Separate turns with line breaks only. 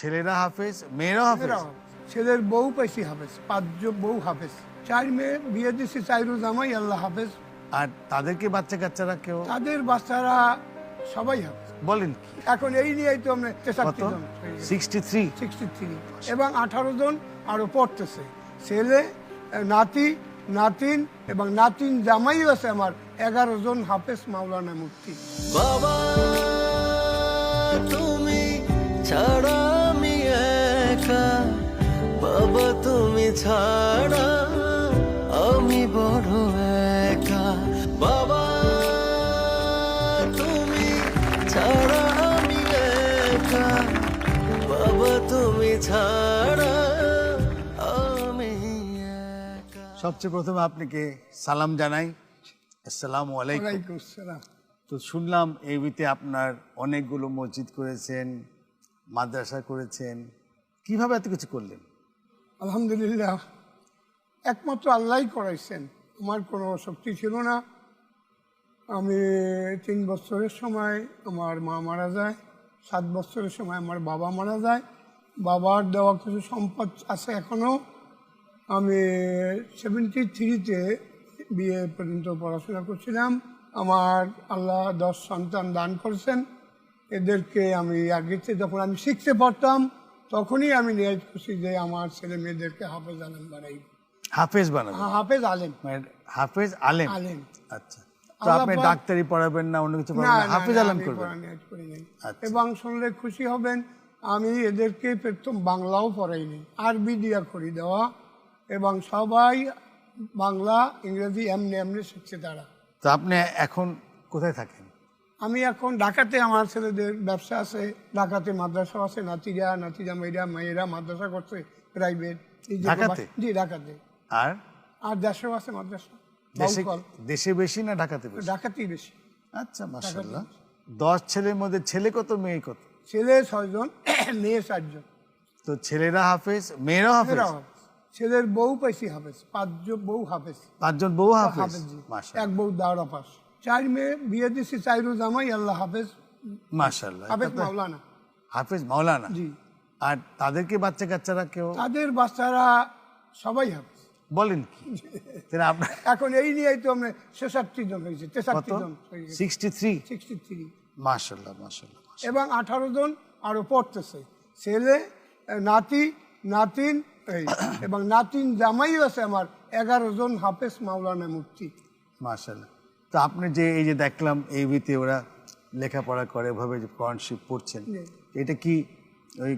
ছেলেরা হাফেজ, মেয়েরাও হাফেজ।
ছেলের বউ পাইছি হাফেজ, 5 বউ হাফেজ, 4 মেয়ে বিয়ে দিছি, 4 জামাই আল্লাহ হাফেজ।
আর তাদেরকে বাচ্চা কাচ্চারা কেউ
তাদের বাচ্চারা সবাই হাফেজ।
বলেন কি?
এখন এই নিয়েই তো আমরা 63 জন
63
63 এবং 18 জন আরো পড়তেছে। ছেলে, নাতি, নাতিন এবং নাতিন জামাইও আছে আমার, 11 জন হাফেজ মাওলানা মুফতি।
বাবা তুমি ছাড়া আমি একা, বাবা তুমি ছাড়া আমি বড় একা, বাবা তুমি ছাড়া আমি একা, বাবা তুমি ছাড়া আমি একা।
সবচেয়ে প্রথমে আপনাকে সালাম জানাই, আসসালামু আলাইকুম।
ওয়ালাইকুম আসসালাম।
তো শুনলাম এই বিতে আপনার অনেকগুলো মসজিদ করেছেন, মাদ্রাসা করেছেন, কিভাবে এত কিছু করলেন?
আলহামদুলিল্লাহ, একমাত্র আল্লাহই করাইছেন। আমার কোনো শক্তি ছিল না। আমি 3 বছরের সময় আমার মা মারা যায়, 7 বছরের সময় আমার বাবা মারা যায়। বাবার দেওয়া কিছু সম্পদ আছে এখনও। আমি 73-তে বিয়ে পর্যন্ত পড়াশোনা করছিলাম। আমার আল্লাহ 10 সন্তান দান করেছেন। এদেরকে আমি আগেতে যখন আমি শিখতে পারতাম তখনই আমি নিয়ত করছি যে আমার ছেলে মেয়েদেরকে হাফেজ আলেম বানাই।
হাফেজ বানাবেন?
হাফেজ আলেম।
মানে হাফেজ আলেম।
আলেম।
আচ্ছা, তো আপনি ডাক্তারি পড়াবেন না, অন্য কিছু পড়াবেন না, হাফেজ আলেম করবেন? আচ্ছা।
এবং শুনলে খুশি হবেন, আমি এদেরকে প্রথম বাংলাও পড়াইনি, আরবি দিয়া করি দেওয়া, এবং সবাই বাংলা ইংরেজি এমনি এমনি শিখছে তারা।
তো আপনি এখন কোথায় থাকেন?
আমি এখন ঢাকাতে, আমার ছেলেদের ব্যবসা আছে, ঢাকাতে মাদ্রাসা আছে, নাতিজা মেয়েরা মাদ্রাসা করছে প্রাইভেট।
ঢাকাতে?
জি, ঢাকাতে।
আর
দেশেও আছে মাদ্রাসা।
দেশে বেশি না ঢাকাতে বেশি?
ঢাকাতেই বেশি।
আচ্ছা, মাশাআল্লাহ। 10 ছেলের মধ্যে ছেলে কত, মেয়ে কত?
ছেলে 6 জন, মেয়ে 4 জন।
তো ছেলেরা হাফেজ, মেয়েরাও হাফেজ?
ছেলের বউ পাইছি হাফেজ, 5 বউ হাফেজ।
5 জন বউ হাফেজ?
এক বউ দাওরা পাস। 4 মেয়ে বিয়ে দিছি, 4 জামাই আল্লাহ হাফেজ।
মাশাআল্লাহ।
হাফেজ মাওলানা।
হাফেজ মাওলানা।
জি।
আর তাদেরকে বাচ্চা কাচ্চারা কেউ?
তাদের বাচ্চারা সবাই হাফেজ।
বলেন কি? আপনার
এখন এই নিয়েই তো আমরা 66 জন হয়েছে, 63 জন
63। মাশাআল্লাহ, মাশাআল্লাহ।
এবং 18 জন আরো পড়তেছে। ছেলে, নাতি, নাতিন এবং নাতিন জামাইও আছে আমার, 11 জন হাফেজ মাওলানা মুফতি।
মাশাআল্লাহ। তো আপনি যে এই যে দেখলাম এই বিতে ওরা লেখাপড়া করে, ওভাবে যে কোরআন শরীফ পড়ছেন, এটা কি ওই